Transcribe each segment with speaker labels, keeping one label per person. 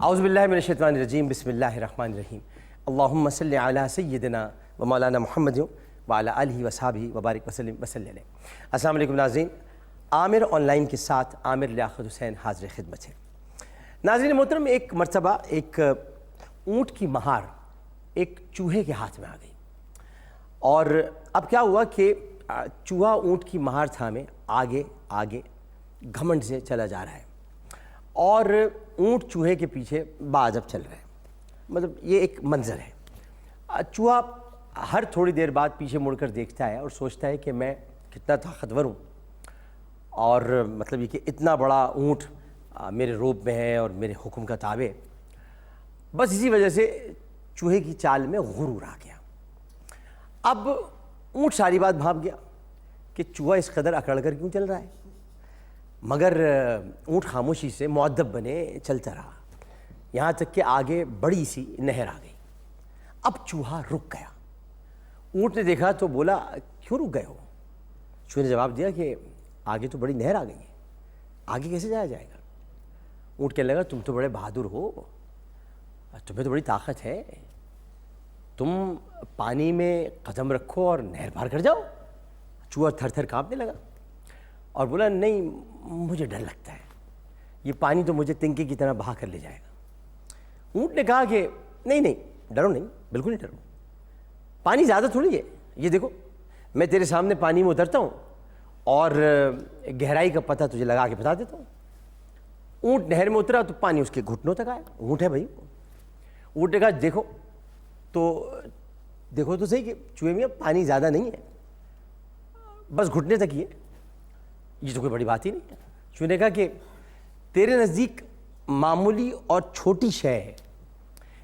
Speaker 1: اعوذ باللہ من الشیطان الرجیم بسم اللہ الرحمن الرحیم اللہم صلی علی سیدنا و مولانا محمد وعلی آلہ وصحبہ وبارک وسلم وصلی علیہ۔ السلام علیکم ناظرین، عامر آن لائن کے ساتھ عامر لیاقت حسین حاضر خدمت ہے۔ ناظرین محترم، ایک مرتبہ ایک اونٹ کی مہار ایک چوہے کے ہاتھ میں آ گئی، اور اب کیا ہوا کہ چوہا اونٹ کی مہار تھامے آگے آگے گھمنڈ سے چلا جا رہا ہے، اور اونٹ چوہے کے پیچھے باادب چل رہا ہے۔ مطلب یہ ایک منظر ہے۔ چوہا ہر تھوڑی دیر بعد پیچھے مڑ کر دیکھتا ہے اور سوچتا ہے کہ میں کتنا طاقتور ہوں، اور مطلب یہ کہ اتنا بڑا اونٹ میرے روب میں ہے اور میرے حکم کا تابع۔ بس اسی وجہ سے چوہے کی چال میں غرور آ گیا۔ اب اونٹ ساری بات بھانپ گیا کہ چوہا اس قدر اکڑ کر کیوں چل رہا ہے، مگر اونٹ خاموشی سے مؤدب بنے چلتا رہا، یہاں تک کہ آگے بڑی سی نہر آ گئی۔ اب چوہا رک گیا۔ اونٹ نے دیکھا تو بولا، کیوں رک گئے ہو؟ چوہے نے جواب دیا کہ آگے تو بڑی نہر آ گئی ہے، آگے کیسے جایا جائے گا؟ اونٹ کہنے لگا، تم تو بڑے بہادر ہو، تمہیں تو بڑی طاقت ہے، تم پانی میں قدم رکھو اور نہر پار کر جاؤ۔ چوہا تھر تھر کانپنے لگا اور بولا، نہیں، مجھے ڈر لگتا ہے، یہ پانی تو مجھے تنکے کی طرح بہا کر لے جائے گا۔ اونٹ نے کہا کہ نہیں ڈرو نہیں، بالکل نہیں ڈرو، پانی زیادہ تھوڑی ہے، یہ دیکھو میں تیرے سامنے پانی میں اترتا ہوں اور گہرائی کا پتہ تجھے لگا کے بتا دیتا ہوں۔ اونٹ نہر میں اترا تو پانی اس کے گھٹنوں تک آیا۔ اونٹ ہے بھائی۔ اونٹ نے کہا، دیکھو تو صحیح کہ چوہے میں پانی زیادہ نہیں ہے، بس گھٹنے تک ہی ہے، یہ تو کوئی بڑی بات ہی نہیں ہے۔ چوہے نے کہا کہ تیرے نزدیک معمولی اور چھوٹی شے ہے،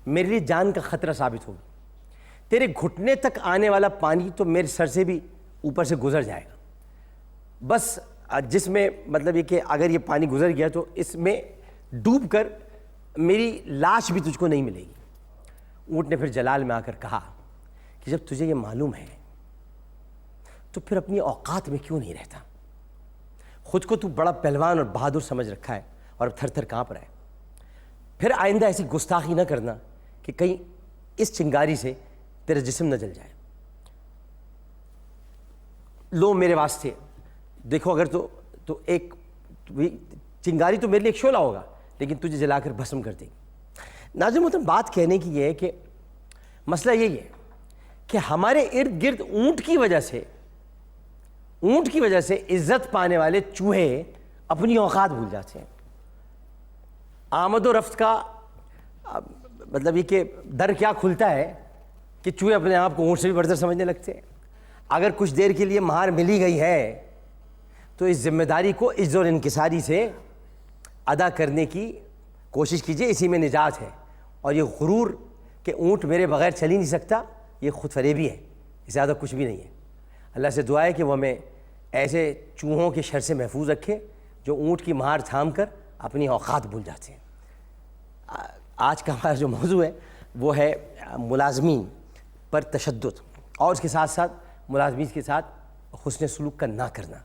Speaker 1: میرے لیے جان کا خطرہ ثابت ہوگی۔ تیرے گھٹنے تک آنے والا پانی تو میرے سر سے بھی اوپر سے گزر جائے گا، بس جس میں مطلب یہ کہ اگر یہ پانی گزر گیا تو اس میں ڈوب کر میری لاش بھی تجھ کو نہیں ملے گی۔ اونٹ نے پھر جلال میں آ کر کہا کہ جب تجھے یہ معلوم ہے تو پھر اپنی اوقات میں کیوں نہیں رہتا؟ خود کو تو بڑا پہلوان اور بہادر سمجھ رکھا ہے اور اب تھر تھر کانپ رہا ہے۔ پھر آئندہ ایسی گستاخی نہ کرنا کہ کہیں اس چنگاری سے تیرا جسم نہ جل جائے۔ لو میرے واسطے دیکھو، اگر تو ایک چنگاری تو میرے لیے ایک شعلہ ہوگا، لیکن تجھے جلا کر بھسم کر دے گی۔ ناظرین محترم، بات کہنے کی یہ ہے کہ مسئلہ یہی ہے کہ ہمارے ارد گرد اونٹ کی وجہ سے عزت پانے والے چوہے اپنی اوقات بھول جاتے ہیں۔ آمد و رفت کا مطلب یہ کہ در کیا کھلتا ہے کہ چوہے اپنے آپ کو اونٹ سے بھی برتر سمجھنے لگتے ہیں۔ اگر کچھ دیر کے لیے مہار ملی گئی ہے تو اس ذمہ داری کو عجز اور انکساری سے ادا کرنے کی کوشش کیجئے، اسی میں نجات ہے۔ اور یہ غرور کہ اونٹ میرے بغیر چل ہی نہیں سکتا، یہ خود فریبی ہے، اس سے زیادہ کچھ بھی نہیں ہے۔ اللہ سے دعا ہے کہ وہ ہمیں ایسے چوہوں کے شر سے محفوظ رکھے جو اونٹ کی مہار تھام کر اپنی اوقات بھول جاتے ہیں۔ آج کا ہمارا جو موضوع ہے وہ ہے ملازمین پر تشدد، اور اس کے ساتھ ساتھ ملازمین کے ساتھ حسن سلوک کا نہ کرنا،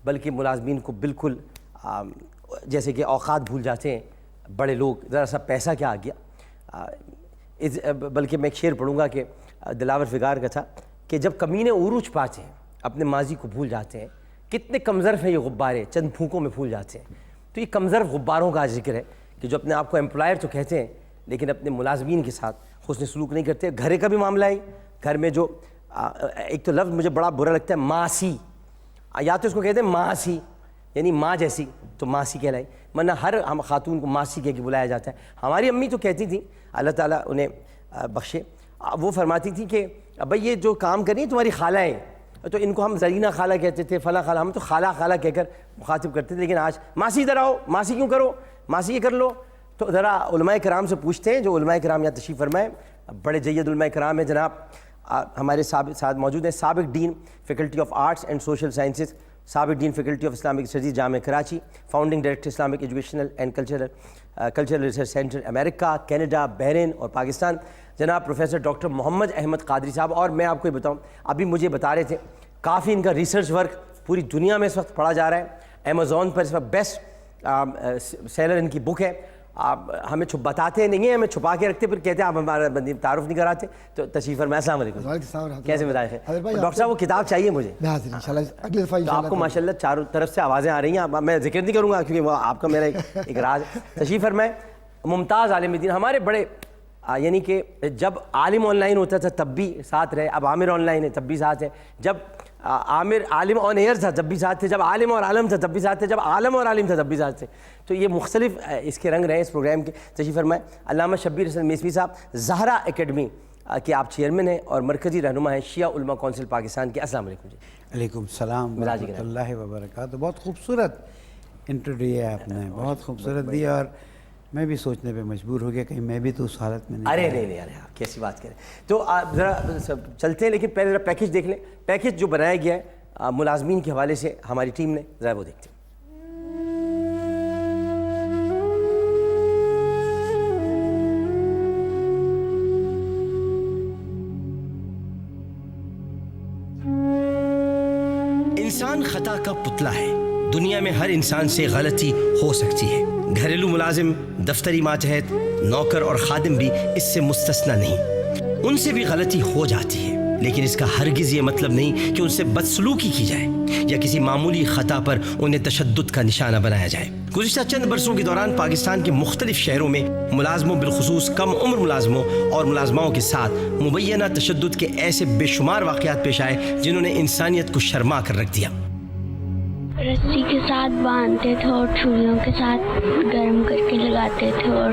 Speaker 1: بلکہ ملازمین کو بالکل جیسے کہ اوقات بھول جاتے ہیں بڑے لوگ، ذرا سا پیسہ کیا آ گیا۔ بلکہ میں ایک شعر پڑھوں گا کہ دلاور فگار کا تھا کہ جب کمینے عروج پاتے ہیں اپنے ماضی کو بھول جاتے ہیں، کتنے کمظرف ہیں یہ غبارے، چند پھونکوں میں پھول جاتے ہیں۔ تو یہ کمظرف غباروں کا ذکر ہے کہ جو اپنے آپ کو ایمپلائر تو کہتے ہیں لیکن اپنے ملازمین کے ساتھ حسن سلوک نہیں کرتے۔ گھر کا بھی معاملہ ہے، گھر میں جو ایک تو لفظ مجھے بڑا برا لگتا ہے، ماسی، یا تو اس کو کہتے ہیں ماسی، یعنی ماں جیسی، تو ماسی کہلائی، ورنہ ہر خاتون کو ماسی کہہ کے بلایا جاتا ہے۔ ہماری امی تو کہتی تھیں، اللہ تعالیٰ انہیں بخشے، وہ فرماتی تھی کہ بھائی یہ جو کام کر رہی ہیں تمہاری خالہ ہیں، تو ان کو ہم زرینہ خالہ کہتے تھے، فلاں خالہ، ہم تو خالہ خالہ کہہ کر مخاطب کرتے تھے، لیکن آج ماسی ادھر آؤ، ماسی کیوں کرو، ماسی یہ کر لو۔ تو ذرا علماء کرام سے پوچھتے ہیں، جو علماء کرام یہاں تشریف فرمائے، بڑے جید علماء کرام ہیں، جناب ہمارے ساتھ موجود ہیں سابق dean faculty of arts and social sciences, سابق dean faculty of Islamic studies Jamia Karachi, founding director Islamic educational and cultural research centre امریکہ، کینیڈا، بحرین اور پاکستان، جناب پروفیسر ڈاکٹر محمد احمد قادری صاحب۔ اور میں آپ کو یہ بتاؤں، ابھی مجھے بتا رہے تھے کافی ان کا ریسرچ ورک پوری دنیا میں اس وقت پڑھا جا رہا ہے، امیزون پر اس وقت بیسٹ سیلر ان کی بک ہے، آپ ہمیں بتاتے نہیں ہیں, ہمیں چھپا کے رکھتے, پھر کہتے ہیں آپ ہمارا تعارف نہیں کراتے. تو تشریف فرمائے. السلام علیکم. کیسے مزاج ہے ڈاکٹر صاحب؟ وہ کتاب چاہیے مجھے.
Speaker 2: اگلی دفعہ
Speaker 1: آپ کو ماشاء اللہ چاروں طرف سے آوازیں آ رہی ہیں, میں ذکر نہیں کروں گا کیونکہ وہ آپ کا میرا ایک راز ہے. تشریف فرمائے. ممتاز عالم دین, ہمارے بڑے یعنی کہ جب عالم آن لائن ہوتا تھا تب بھی ساتھ رہے, اب عامر آن لائن ہے تب بھی ساتھ ہے, جب عامر عالم آن ایئر تھا تب بھی ساتھ تھے, جب عالم اور عالم تھا تب بھی ساتھ تھے, جب عالم اور عالم تھا تب بھی ساتھ تھے. تو یہ مختلف اس کے رنگ رہے اس پروگرام کے. تشریف فرمائے. علامہ شبیر حسن میسوی صاحب, زہرا اکیڈمی کے آپ چیئرمین ہیں اور مرکزی رہنما ہیں شیعہ علماء کونسل پاکستان کے. السلام علیکم جی.
Speaker 2: علیکم السلام ورحمۃ اللہ وبرکاتہ. بہت خوبصورت انٹروڈیو ہے آپ نے, بہت خوبصورت دی, اور میں بھی سوچنے پہ مجبور ہو گیا کہیں میں بھی تو اس حالت میں نہیں.
Speaker 1: ارے نہیں, ارے آپ کیسی بات کریں. تو آپ ذرا چلتے ہیں, لیکن پہلے ذرا پیکیج دیکھ لیں. پیکیج جو بنایا گیا ہے ملازمین کے حوالے سے ہماری ٹیم نے, ذرا وہ دیکھتے ہیں. انسان خطا کا پتلا ہے. دنیا میں ہر انسان سے غلطی ہو سکتی ہے. گھریلو ملازم, دفتری ماتحت, نوکر اور خادم بھی اس سے مستثنی نہیں. ان سے بھی غلطی ہو جاتی ہے, لیکن اس کا ہرگز یہ مطلب نہیں کہ ان سے بدسلوکی کی جائے یا کسی معمولی خطا پر انہیں تشدد کا نشانہ بنایا جائے. گزشتہ چند برسوں کے دوران پاکستان کے مختلف شہروں میں ملازموں, بالخصوص کم عمر ملازموں اور ملازماؤں کے ساتھ مبینہ تشدد کے ایسے بے شمار واقعات پیش آئے جنہوں نے انسانیت کو شرما کر رکھ دیا.
Speaker 3: رسی کے ساتھ باندھتے تھے اور چھریوں کے ساتھ گرم کر کے لگاتے تھے اور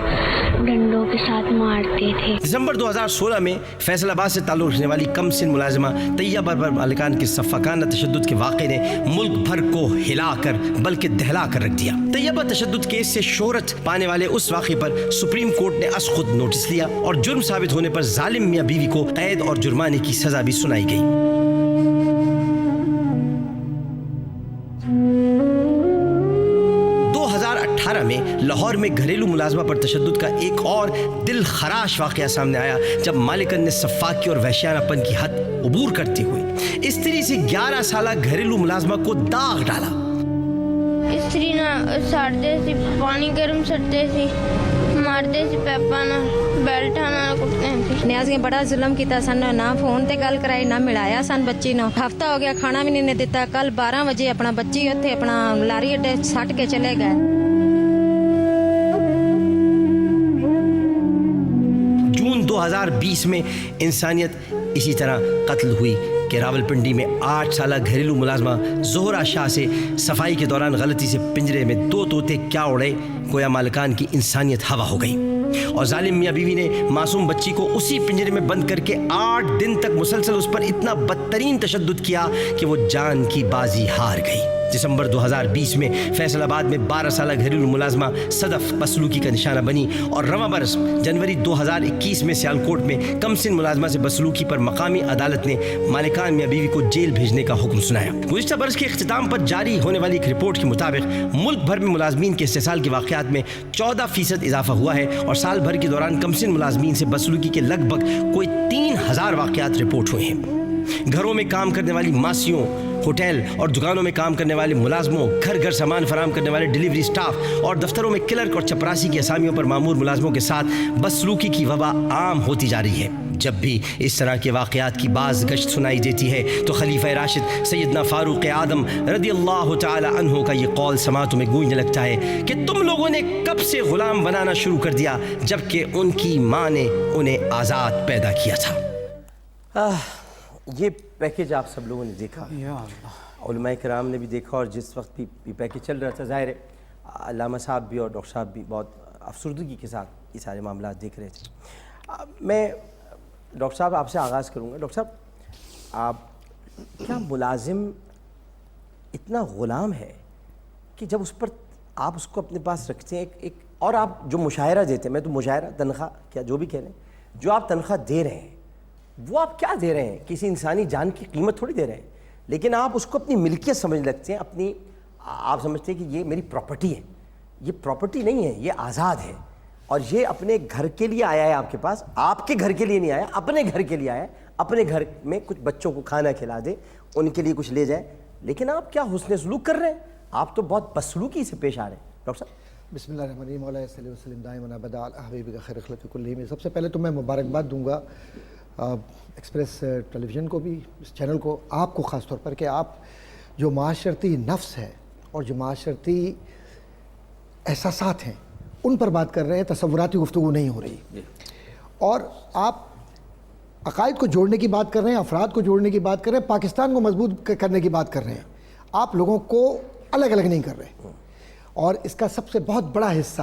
Speaker 3: ڈنڈوں کے ساتھ مارتے تھے.
Speaker 1: دسمبر 2016 میں فیصل آباد سے تعلق رکھنے والی کم سن ملازمہ طیبہ پر مالکان کے سفاکانہ تشدد کے واقعے نے ملک بھر کو ہلا کر بلکہ دہلا کر رکھ دیا. طیبہ تشدد کیس سے شہرت پانے والے اس واقعے پر سپریم کورٹ نے از خود نوٹس لیا اور جرم ثابت ہونے پر ظالم میاں بیوی کو قید اور جرمانے کی سزا بھی سنائی گئی. 2018 میں لاہور میں گھریلو ملازمہ پر تشدد کا ایک اور دل خراش واقعہ سامنے آیا جب مالکن نے سفاکی اور وحشیانہ پن کی حد عبور کرتے ہوئے استری سے 11 سالہ گھریلو ملازمہ کو داغ ڈالا.
Speaker 3: استری نہ ساڑتے سی, پانی گرم سڑتے سی, مارتے سی, پیپا نہ بیلٹ نہ کٹتے سی.
Speaker 4: نیاز نے بڑا ظلم کیتا سن, نہ فون تے گل کرائی, نہ ملایا سن بچی نو. ہفتہ ہو گیا کھانا بھی نہیں دیتا. کل 12 بجے اپنا بچی اتنے اپنا لاری اڈے سٹ کے چلے گئے.
Speaker 1: جون 2020 میں انسانیت اسی طرح قتل ہوئی کہ راولپنڈی میں 8 سالہ گھریلو ملازمہ زہرا شاہ سے صفائی کے دوران غلطی سے پنجرے میں 2 طوطے کیا اڑے, گویا مالکان کی انسانیت ہوا ہو گئی. اور ظالم میاں بیوی نے معصوم بچی کو اسی پنجرے میں بند کر کے 8 دن تک مسلسل اس پر اتنا بدترین تشدد کیا کہ وہ جان کی بازی ہار گئی. دسمبر 2020 میں فیصل آباد میں 12 سالہ گھریلو ملازمہ صدف بدسلوکی کا نشانہ بنی اور رواں برس جنوری 2021 میں سیالکوٹ میں کم سن ملازمہ سے بدسلوکی پر مقامی عدالت نے مالکان میاں بیوی کو جیل بھیجنے کا حکم سنایا. گزشتہ برس کے اختتام پر جاری ہونے والی ایک رپورٹ کے مطابق ملک بھر میں ملازمین کے استحصال کے واقعات میں 14% اضافہ ہوا ہے اور سال بھر کے دوران کم سن ملازمین سے بدسلوکی کے لگ بھگ کوئی 3000 واقعات رپورٹ ہوئے ہیں. گھروں میں کام کرنے والی ماسیوں, ہوٹل اور دکانوں میں کام کرنے والے ملازموں, گھر گھر سامان فراہم کرنے والے ڈیلیوری سٹاف اور دفتروں میں کلرک اور چپراسی کی اسامیوں پر مامور ملازموں کے ساتھ بدسلوکی کی وبا عام ہوتی جا رہی ہے. جب بھی اس طرح کے واقعات کی باز گشت سنائی دیتی ہے تو خلیفہ راشد سیدنا فاروق اعظم رضی اللہ تعالی عنہ کا یہ قول سماعتوں میں گونجنے لگتا ہے کہ تم لوگوں نے کب سے غلام بنانا شروع کر دیا جبکہ ان کی ماں نے انہیں آزاد پیدا کیا تھا. یہ پیکیج آپ سب لوگوں نے دیکھا, علماء کرام نے بھی دیکھا, اور جس وقت بھی یہ پیکیج چل رہا تھا ظاہر ہے علامہ صاحب بھی اور ڈاکٹر صاحب بھی بہت افسردگی کے ساتھ یہ سارے معاملات دیکھ رہے تھے. میں ڈاکٹر صاحب آپ سے آغاز کروں گا. ڈاکٹر صاحب, آپ کیا ملازم اتنا غلام ہے کہ جب اس پر آپ اس کو اپنے پاس رکھتے ہیں ایک اور آپ جو مشاہرہ دیتے ہیں, میں تو مشاہرہ تنخواہ کیا جو بھی کہہ لیں, جو آپ تنخواہ دے رہے ہیں وہ آپ کیا دے رہے ہیں؟ کسی انسانی جان کی قیمت تھوڑی دے رہے ہیں, لیکن آپ اس کو اپنی ملکیت سمجھ لگتے ہیں, اپنی آپ سمجھتے ہیں کہ یہ میری پراپرٹی ہے. یہ پراپرٹی نہیں ہے, یہ آزاد ہے, اور یہ اپنے گھر کے لیے آیا ہے آپ کے پاس. آپ کے گھر کے لیے نہیں آیا, اپنے گھر کے لیے آیا ہے. اپنے گھر میں کچھ بچوں کو کھانا کھلا دے, ان کے لیے کچھ لے جائے. لیکن آپ کیا حسن سلوک کر رہے ہیں؟ آپ تو بہت بدسلوکی سے پیش آ رہے ہیں ڈاکٹر صاحب.
Speaker 5: بسم اللہ الرحمن الرحیم علیہ صلی وسلم دائما ابدا علی حبیبک خیر خلق کلہم. سب سے پہلے تو میں مبارکباد دوں گا ایکسپریس ٹیلی ویژن کو بھی, اس چینل کو, آپ کو خاص طور پر, کہ آپ جو معاشرتی نفس ہے اور جو معاشرتی احساسات ہیں ان پر بات کر رہے ہیں, تصوراتی گفتگو نہیں ہو رہی. اور آپ عقائد کو جوڑنے کی بات کر رہے ہیں, افراد کو جوڑنے کی بات کر رہے ہیں, پاکستان کو مضبوط کرنے کی بات کر رہے ہیں. آپ لوگوں کو الگ الگ نہیں کر رہے. اور اس کا سب سے بہت بڑا حصہ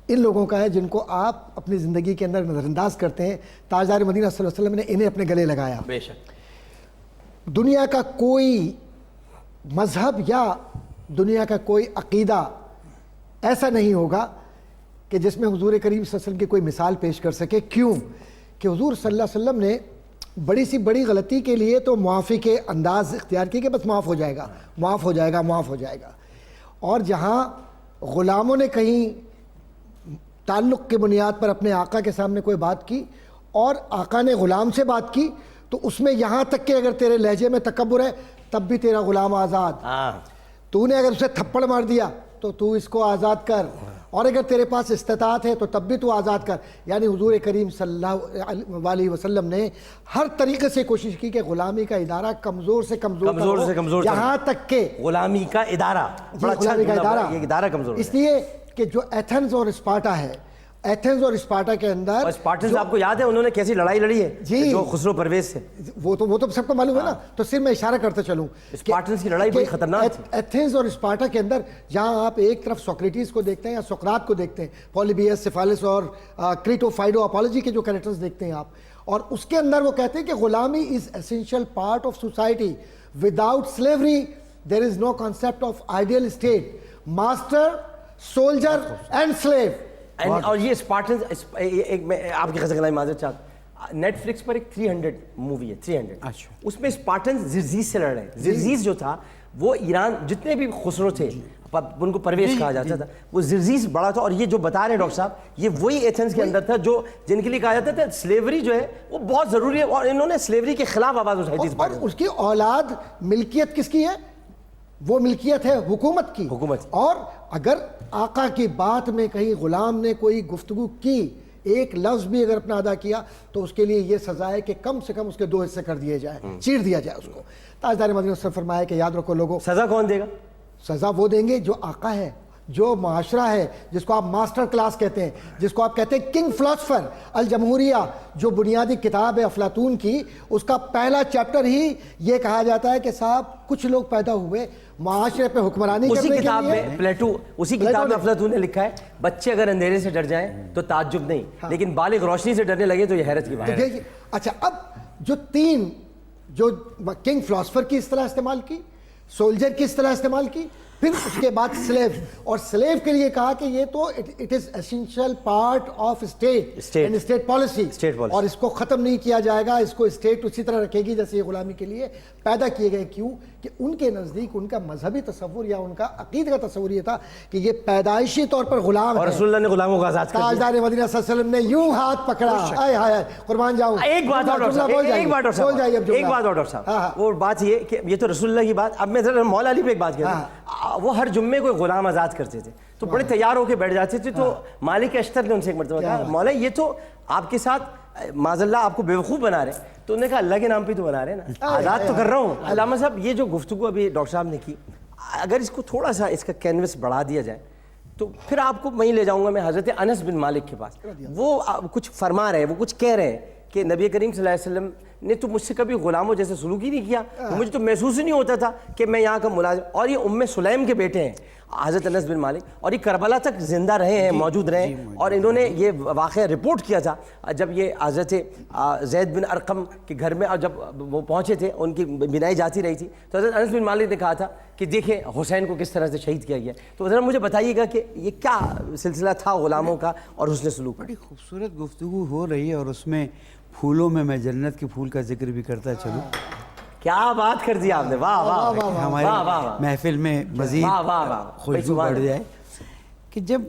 Speaker 5: ان لوگوں کا ہے جن کو آپ اپنی زندگی کے اندر نظر انداز کرتے ہیں. تاجدار مدینہ صلی اللہ علیہ وسلم نے انہیں اپنے گلے لگایا.
Speaker 1: بے شک
Speaker 5: دنیا کا کوئی مذہب یا دنیا کا کوئی عقیدہ ایسا نہیں ہوگا کہ جس میں حضور کریم صلی اللہ علیہ وسلم کی کوئی مثال پیش کر سکے. کیوں کہ حضور صلی اللہ علیہ وسلم نے بڑی سی بڑی غلطی کے لیے تو معافی کے انداز اختیار کی کہ بس معاف ہو جائے گا, معاف ہو جائے گا, معاف ہو جائے گا. اور جہاں غلاموں نے کہیں تعلق کی بنیاد پر اپنے آقا کے سامنے کوئی بات کی اور آقا نے غلام سے بات کی, تو اس میں یہاں تک کہ اگر تیرے لہجے میں تکبر ہے تب بھی تیرا غلام آزاد. تو نے اگر اسے تھپڑ مار دیا تو اس کو آزاد کر, اور اگر تیرے پاس استطاعت ہے تو تب بھی تو آزاد کر. یعنی حضور کریم صلی اللہ علیہ وسلم نے ہر طریقے سے کوشش کی کہ غلامی کا ادارہ کمزور سے کمزور یہاں تک کہ
Speaker 1: غلامی کا ادارہ,
Speaker 5: غلامی کا
Speaker 1: ادارہ کمزور,
Speaker 5: اس لیے کہ جو ایتھنز اور اسپارٹا ہے, ایتھنز اور اسپارٹا کے اندر,
Speaker 1: اسپارٹنز آپ کو یاد ہے انہوں نے کیسی لڑائی لڑی ہے
Speaker 5: جی,
Speaker 1: جو خسرو پرویز سے,
Speaker 5: وہ تو سب کو معلوم ہے نا. تو صرف میں اشارہ کرتے چلوں,
Speaker 1: اسپارٹنز کی لڑائی بڑی خطرناک تھی.
Speaker 5: ایتھنز اور اسپارٹا کے اندر جہاں آپ ایک طرف سوکریٹیز کو دیکھتے ہیں یا سقراط کو دیکھتے ہیں, پولیبیس, سیفالس اور کریٹو فائڈو اپالوجی کے جو کریکٹرز دیکھتے ہیں آپ, اور اس کے اندر وہ کہتے ہیں کہ غلامی is essential part of society. Without slavery there is no concept of ideal state, master, soldier and slave.
Speaker 1: اور یہ اسپارٹنز, ایک میں آپ کی خزانہ معذرت چاہتا, نیٹ فلکس پر ایک 300 مووی ہے, 300, اس میں اسپارٹنز زرزیز سے لڑ رہے ہیں. زرزیز جو تھا وہ ایران, جتنے بھی خسرو تھے ان کو پرویز کہا جاتا تھا, وہ زرزیز بڑا تھا. اور یہ جو بتا رہے ہیں ڈاکٹر صاحب, یہ وہی ایتھنز کے اندر تھا جو جن کے لیے کہا جاتا تھا سلیوری جو ہے وہ بہت ضروری ہے, اور انہوں نے سلیوری کے خلاف آواز اٹھائی تھی.
Speaker 5: اور اس کی اولاد ملکیت کس کی ہے؟ وہ ملکیت ہے حکومت کی. اور اگر آقا کی بات میں کہیں غلام نے کوئی گفتگو کی, ایک لفظ بھی اگر اپنا ادا کیا, تو اس کے لیے یہ سزا ہے کہ کم سے کم اس کے 2 حصے کر دیے جائیں, چیر دیا جائے اس کو. تاجدار مدینہ سے فرمایا کہ یاد رکھو لوگوں,
Speaker 1: سزا کون دے گا؟
Speaker 5: سزا وہ دیں گے جو آقا ہے, جو معاشرہ ہے, جس کو آپ ماسٹر کلاس کہتے ہیں, جس کو آپ کہتے ہیں کنگ فلاسفر. الجمہوریہ جو بنیادی کتاب ہے افلاطون کی, اس کا پہلا چیپٹر ہی یہ کہا جاتا ہے کہ صاحب کچھ لوگ پیدا ہوئے معاشرے پہ حکمرانی کرنے کے لیے.
Speaker 1: اسی کتاب میں پلیٹو, اسی کتاب میں افلاطون نے لکھا ہے بچے اگر اندھیرے سے ڈر جائیں تو تعجب نہیں, لیکن بالغ روشنی سے ڈرنے لگے تو یہ حیرت کی بات ہے.
Speaker 5: اچھا, اب جو 3 جو کنگ فلاسفر کی اصطلاح استعمال کی, سولجر کی اصطلاح استعمال کی, پھر اس کے بعد سلیو, اور سلیو کے لیے کہا کہ یہ تو it is essential part of state and state policy, اور اس کو ختم نہیں کیا جائے گا. اس کو اسٹیٹ اسی طرح رکھے گی جیسے یہ غلامی کے لیے پیدا کیے گئے. کیوں کہ ان کے نزدیک ان کا مذہبی تصور یا ان کا عقیدے کا تصور یہ تھا کہ یہ پیدائشی طور پر غلام ہے,
Speaker 1: اور رسول اللہ نے غلاموں کو آزاد کر دیا.
Speaker 5: تاجدار مدینہ صلی اللہ علیہ وسلم نے یوں ہاتھ پکڑا, ہائے ہائے قربان جاؤں.
Speaker 1: ایک بات اور ڈاکٹر صاحب, وہ بات یہ کہ یہ تو رسول اللہ کی بات. اب میں ذرا مولا علی پہ ایک بات کہتا ہوں, وہ ہر جمعے کوئی غلام آزاد کرتے تھے تو بڑے تیار ہو کے بیٹھ جاتے تھے. تو مالک اشتر نے ان سے ایک مرتبہ کہا, مولا یہ تو آپ کے ساتھ معاذ اللہ آپ کو بیوقوف بنا رہے ہیں. تو انہوں نے کہا اللہ کے نام پہ تو بنا رہے ہیں نا, آزاد تو کر رہا ہوں. علامہ صاحب یہ جو گفتگو ابھی ڈاکٹر صاحب نے کی, اگر اس کو تھوڑا سا اس کا کینوس بڑھا دیا جائے تو پھر آپ کو وہیں لے جاؤں گا میں حضرت انس بن مالک کے پاس. وہ کچھ فرما رہے ہیں, وہ کچھ کہہ رہے ہیں کہ نبی کریم صلی اللہ علیہ وسلم نے تو مجھ سے کبھی غلاموں جیسے سلوک ہی نہیں کیا, مجھے تو محسوس ہی نہیں ہوتا تھا کہ میں یہاں کا ملازم. اور یہ ام سلیم کے بیٹے ہیں حضرت انس بن مالک, اور یہ کربلا تک زندہ رہے ہیں, موجود رہے ہیں, اور انہوں نے یہ واقعہ رپورٹ کیا تھا جب یہ حضرت زید بن ارقم کے گھر میں, اور جب وہ پہنچے تھے ان کی بینائی جاتی رہی تھی, تو حضرت انس بن مالک نے کہا تھا کہ دیکھیں حسین کو کس طرح سے شہید کیا گیا. تو ذرا مجھے بتائیے گا کہ یہ کیا سلسلہ تھا غلاموں کا اور حسن سلوک.
Speaker 2: بڑی خوبصورت گفتگو ہو رہی ہے, اور اس میں پھولوں میں جنت کے پھول کا ذکر بھی کرتا چلوں.
Speaker 1: کیا بات کر دی آپ نے, واہ واہ,
Speaker 2: ہماری محفل میں مزید خوشبو بڑھ جائے کہ جب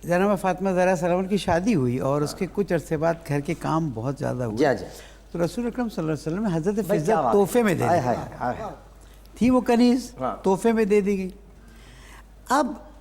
Speaker 2: جناب فاطمہ زہرا سلام کی شادی ہوئی اور اس کے کچھ عرصے بعد گھر کے کام بہت زیادہ ہوئے, تو رسول اکرم صلی اللہ علیہ وسلم نے حضرت فضہ تحفے میں دے دی تھی. وہ کنیز تحفے میں دے دی گئی. اب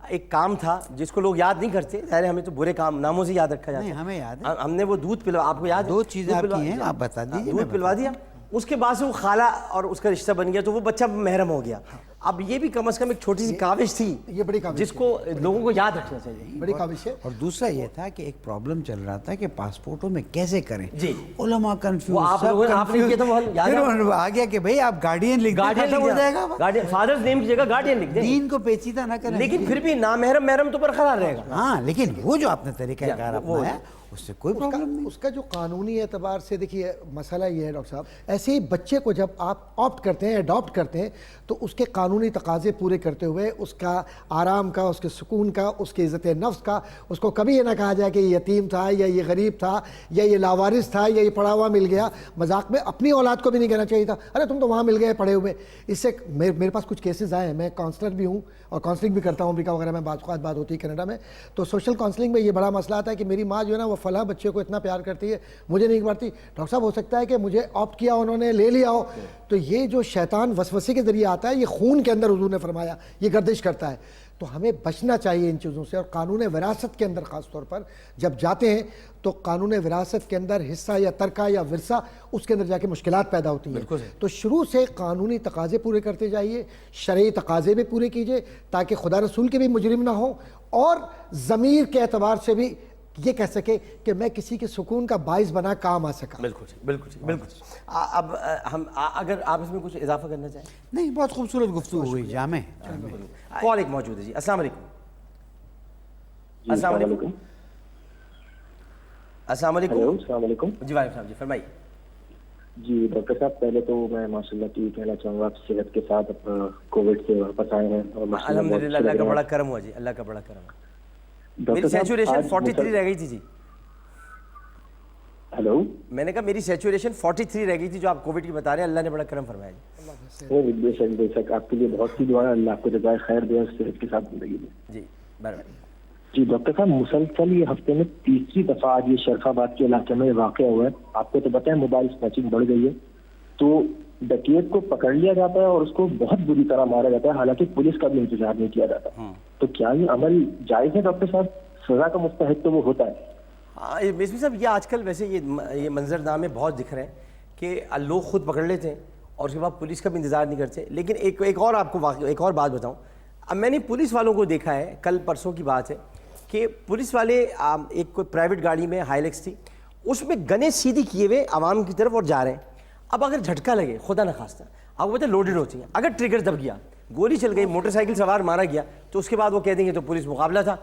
Speaker 1: ایک کام تھا جس کو لوگ یاد نہیں کرتے, ظاہر ہمیں تو برے کام ناموں سے یاد رکھا جاتا ہے.
Speaker 2: نہیں ہمیں یاد ہے,
Speaker 1: ہم نے وہ دودھ پلوا, آپ کو یاد ہے
Speaker 2: 2 چیزیں آپ کی ہیں, آپ بتا دیجیے.
Speaker 1: دودھ پلوا دیا, اس کے بعد سے وہ خالہ اور اس کا رشتہ بن گیا, تو وہ بچہ محرم ہو گیا. اب یہ بھی کم از کم ایک چھوٹی سی کاوش تھی,
Speaker 5: یہ بڑی کاوش
Speaker 1: جس کو لوگوں کو یاد رکھنا چاہیے.
Speaker 5: بڑی کاوش ہے.
Speaker 2: اور دوسرا یہ تھا کہ ایک پرابلم چل رہا تھا کہ پاسپورٹوں میں کیسے کریں.
Speaker 1: جی
Speaker 2: علماء
Speaker 1: وہ آپ لوگوں نے آپ نے کیا تھا,
Speaker 2: پھر آ گیا کہ بھائی آپ گارڈین لکھ دیں, ہو جائے گا.
Speaker 1: فادرز نیم کی جگہ گارڈین لکھ دیں,
Speaker 2: دین کو پیچیدہ نہ کریں.
Speaker 1: لیکن پھر بھی نامحرم محرم تو برقرار رہے گا.
Speaker 2: ہاں لیکن وہ جو آپ نے طریقہ کار اپنایا اس سے کوئی پرابلم نہیں.
Speaker 5: اس کا جو قانونی اعتبار سے دیکھیے مسئلہ یہ ہے ڈاکٹر صاحب, ایسے ہی بچے کو جب آپ آپٹ کرتے ہیں, اڈاپٹ کرتے ہیں, تو اس کے قانونی تقاضے پورے کرتے ہوئے اس کا آرام کا, اس کے سکون کا, اس کی عزت نفس کا, اس کو کبھی یہ نہ کہا جائے کہ یہ یتیم تھا یا یہ غریب تھا یا یہ لاوارث تھا یا یہ پڑھا ہوا مل گیا. مذاق میں اپنی اولاد کو بھی نہیں کہنا چاہیے تھا ارے تم تو وہاں مل گئے پڑھے ہوئے. اس سے میرے پاس کچھ کیسز آئے ہیں, میں کاؤنسلر بھی ہوں اور کاؤنسلنگ بھی کرتا ہوں امریکہ وغیرہ میں, بات ہوتی ہے کینیڈا میں. تو سوشل کاؤنسلنگ میں یہ بڑا مسئلہ آتا ہے کہ میری ماں جو ہے نا وہ فلاں بچے کو اتنا پیار کرتی ہے, مجھے نہیں کرتی. ڈاکٹر صاحب ہو سکتا ہے کہ مجھے آپٹ کیا انہوں نے, لے لیا ہو. تو یہ جو شیطان وسوسے کے ذریعے آتا ہے, یہ خون کے اندر حضور نے فرمایا یہ گردش کرتا ہے. تو ہمیں بچنا چاہیے ان چیزوں سے. اور قانون وراثت کے اندر خاص طور پر جب جاتے ہیں تو قانون وراثت کے اندر حصہ یا ترکہ یا ورثہ, اس کے اندر جا کے مشکلات پیدا ہوتی ہیں. تو شروع سے قانونی تقاضے پورے کرتے جائیے, شرعی تقاضے بھی پورے کیجئے تاکہ خدا رسول کے بھی مجرم نہ ہوں, اور ضمیر کے اعتبار سے بھی یہ کہہ سکے کہ میں کسی کے سکون کا باعث بنا کام آ سکا.
Speaker 1: بالکل. اب ہم اگر آپ اس میں کچھ اضافہ کرنا چاہیں.
Speaker 2: نہیں, بہت خوبصورت گفتگو ہوئی, جامع.
Speaker 1: کال ایک موجود ہے جی. السلام علیکم. السلام علیکم. السلام علیکم.
Speaker 6: السلام علیکم.
Speaker 1: جی وعلیکم السلام, جی فرمائیے.
Speaker 6: جی ڈاکٹر صاحب, پہلے تو میں ماشاء اللہ کی کہنا چاہوں گا, آپ صحت کے ساتھ کووڈ سے واپس آئے ہیں اور
Speaker 1: الحمدللہ اللہ کا بڑا کرم ہوا جی, اللہ کا بڑا کرم. میری سیچوریشن 43 رہ گئی تھی جی.
Speaker 6: ہیلو,
Speaker 1: میں نے کہا میری سیچوریشن 43 رہ گئی تھی جو آپ کووڈ کی بتا رہے ہیں, اللہ نے بڑا کرم فرمایا جی.
Speaker 6: بے شک آپ کے لیے بہت سی دعائیں, اللہ آپ کو جزائے خیر دے اور صحت کے ساتھ زندگی دے.
Speaker 1: جی بہرحال.
Speaker 6: جی ڈاکٹر صاحب, مسلسل یہ ہفتے میں 3ری دفعہ آج یہ شرف آباد کے علاقے میں واقع ہوا ہے. آپ کو تو پتہ ہے موبائل اسنیچنگ بڑھ گئی ہے, تو ڈکیت کو پکڑ لیا جاتا ہے اور اس کو بہت بری طرح مارا جاتا ہے, حالانکہ پولیس کا بھی انتظار نہیں کیا جاتا. تو کیا یہ عمل جائز ہے ڈاکٹر صاحب؟ سزا کا مستحق تو وہ ہوتا ہے.
Speaker 1: ہاں مصری صاحب, یہ آج کل ویسے یہ منظر نامے بہت دکھ رہے ہیں کہ لوگ خود پکڑ لیتے ہیں اور اس کے بعد پولیس کا بھی انتظار نہیں کرتے. لیکن ایک اور آپ کو ایک اور بات بتاؤں. اب میں نے پولیس والوں کو دیکھا ہے, کل پرسوں کی بات ہے کہ پولیس والے ایک کوئی پرائیویٹ گاڑی میں ہائیلیکس تھی, اس میں گنے سیدھی کیے ہوئے عوام کی طرف اور جا رہے ہیں. اب اگر جھٹکا لگے, خدا نخواستہ, آپ کو پتہ ہے لوڈڈ ہوتی ہیں, اگر ٹریگر دب گیا, گولی چل گئی, موٹر سائیکل سوار مارا گیا, تو اس کے بعد وہ کہہ دیں گے تو پولیس مقابلہ تھا.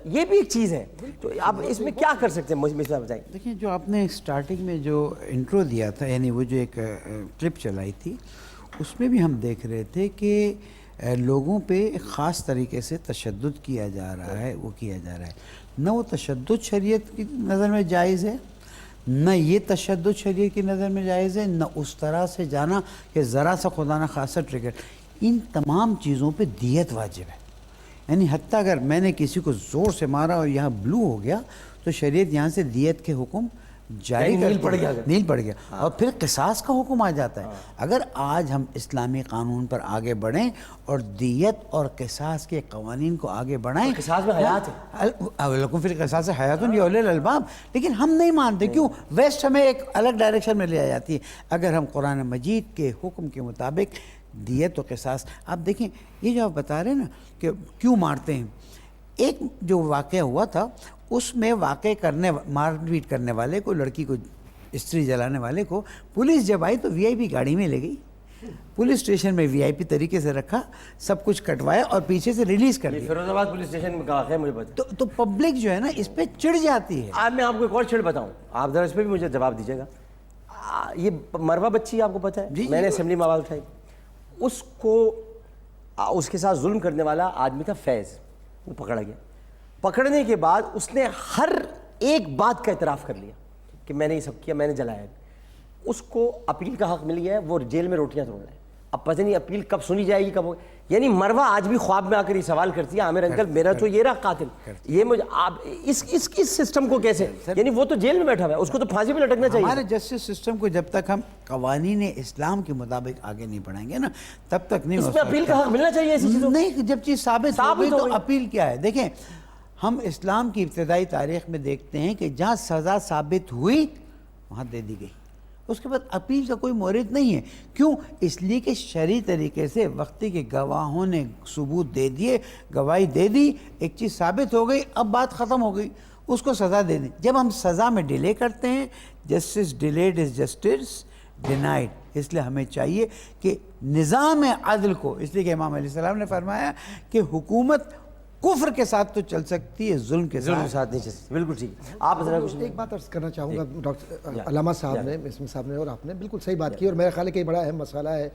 Speaker 1: یہ بھی ایک چیز ہے. تو آپ اس میں کیا کر سکتے ہیں, مجھے بتائیں.
Speaker 2: دیکھیں, جو آپ نے اسٹارٹنگ میں جو انٹرو دیا تھا, یعنی وہ جو ایک کلپ چلائی تھی, اس میں بھی ہم دیکھ رہے تھے کہ لوگوں پہ ایک خاص طریقے سے تشدد کیا جا رہا ہے. وہ کیا جا رہا ہے, نہ وہ تشدد شریعت کی نظر میں جائز ہے, نہ یہ تشدد شریعت کی نظر میں جائز ہے, نہ اس طرح سے جانا کہ ذرا سا خدا نہ خاصا ٹریگر. ان تمام چیزوں پہ دیت واجب ہے. یعنی حتیٰ اگر میں نے کسی کو زور سے مارا اور یہاں بلو ہو گیا تو شریعت یہاں سے دیت کے حکم جاری نیل پڑ گیا اور پھر قصاص کا حکم آ جاتا ہے. اگر آج ہم اسلامی قانون پر آگے بڑھیں اور دیت اور قصاص کے قوانین کو آگے بڑھائیں,
Speaker 1: قصاص میں حیات ہے,
Speaker 2: لکم فی القصاص حیاتن یا اولی الالباب, لیکن ہم نہیں مانتے. کیوں؟ ویسٹ ہمیں ایک الگ ڈائریکشن میں لے آ جاتی ہے. اگر ہم قرآن مجید کے حکم کے مطابق دیت و قصاص, آپ دیکھیں یہ جو آپ بتا رہے ہیں نا کہ کیوں مارتے ہیں, ایک جو واقعہ ہوا تھا اس میں مار پیٹ کرنے والے کو, لڑکی کو استری جلانے والے کو پولیس جب آئی تو وی آئی پی گاڑی میں لے گئی, پولیس اسٹیشن میں وی آئی پی طریقے سے رکھا, سب کچھ کٹوایا اور پیچھے سے ریلیز کر دیا.
Speaker 1: فیروز آباد پولیس اسٹیشن میں واقع ہے, مجھے پتا.
Speaker 2: تو پبلک جو ہے نا اس پہ چڑھ جاتی ہے.
Speaker 1: آج میں آپ کو ایک اور چھڑ بتاؤں, آپ ذرا اس پہ بھی مجھے جواب دیجیے گا. یہ مروا بچی آپ کو پتہ ہے, میں نے اسمبلی میں آواز اٹھائی, اس کو اس کے ساتھ ظلم کرنے والا آدمی تھا فیض, وہ پکڑا گیا. پکڑنے کے بعد اس نے ہر ایک بات کا اعتراف کر لیا کہ میں نے یہ سب کیا, میں نے جلایا. اس کو اپیل کا حق مل گیا ہے, وہ جیل میں روٹیاں توڑ رہا ہے. اب پتہ نہیں اپیل کب سنی جائے گی, کب. یعنی مروہ آج بھی خواب میں آ کر یہ سوال کرتی ہے عامر انکل میرا تو یہ رہا قاتل, یہ مجھے آپ اس سسٹم کو کیسے, یعنی وہ تو جیل میں بیٹھا ہوا ہے, اس کو تو پھانسی پہ لٹکنا چاہیے.
Speaker 2: ہمارے جسٹس سسٹم کو جب تک ہم قوانین اسلام کے مطابق آگے نہیں بڑھائیں گے نا تب تک نہیں ہو
Speaker 1: اس میں اپیل کا حق ملنا چاہیے ایسی چیزوں.
Speaker 2: نہیں, جب چیز ثابت ہو گئی تو اپیل کیا ہے. دیکھیں ہم اسلام کی ابتدائی تاریخ میں دیکھتے ہیں کہ جہاں سزا ثابت ہوئی وہاں دے دی گئی, اس کے بعد اپیل کا کوئی مورد نہیں ہے. کیوں؟ اس لیے کہ شرعی طریقے سے وقتی کے گواہوں نے ثبوت دے دیے, گواہی دے دی, ایک چیز ثابت ہو گئی, اب بات ختم ہو گئی, اس کو سزا دے دیں. جب ہم سزا میں ڈیلے کرتے ہیں, justice delayed is justice denied, اس لیے ہمیں چاہیے کہ نظام عدل کو, اس لیے کہ امام علیہ السلام نے فرمایا کہ حکومت کفر کے ساتھ تو چل سکتی ہے, ظلم کے ساتھ
Speaker 1: نہیں چل سکتی. بالکل ٹھیک. آپ ذرا کچھ
Speaker 5: ایک بات عرض کرنا چاہوں گا ڈاکٹر علامہ صاحب نے, اسم صاحب نے, اور آپ نے بالکل صحیح بات کی, اور میرا خیال ہے کہ یہ بڑا اہم مسئلہ ہے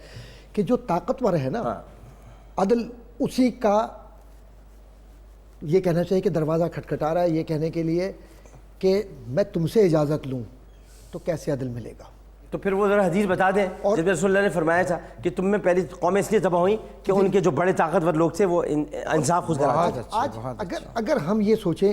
Speaker 5: کہ جو طاقتور ہے نا عدل, اسی کا یہ کہنا چاہیے کہ دروازہ کھٹکھٹا رہا ہے یہ کہنے کے لیے کہ میں تم سے اجازت لوں تو کیسے عدل ملے گا.
Speaker 1: تو پھر وہ ذرا حدیث بتا دیں جس میں رسول اللہ نے فرمایا تھا کہ تم میں پہلی قومیں اس لیے تباہ ہوئیں کہ ان کے جو بڑے طاقتور لوگ تھے وہ انصاف خود کراتے.
Speaker 5: آج اگر ہم یہ سوچیں,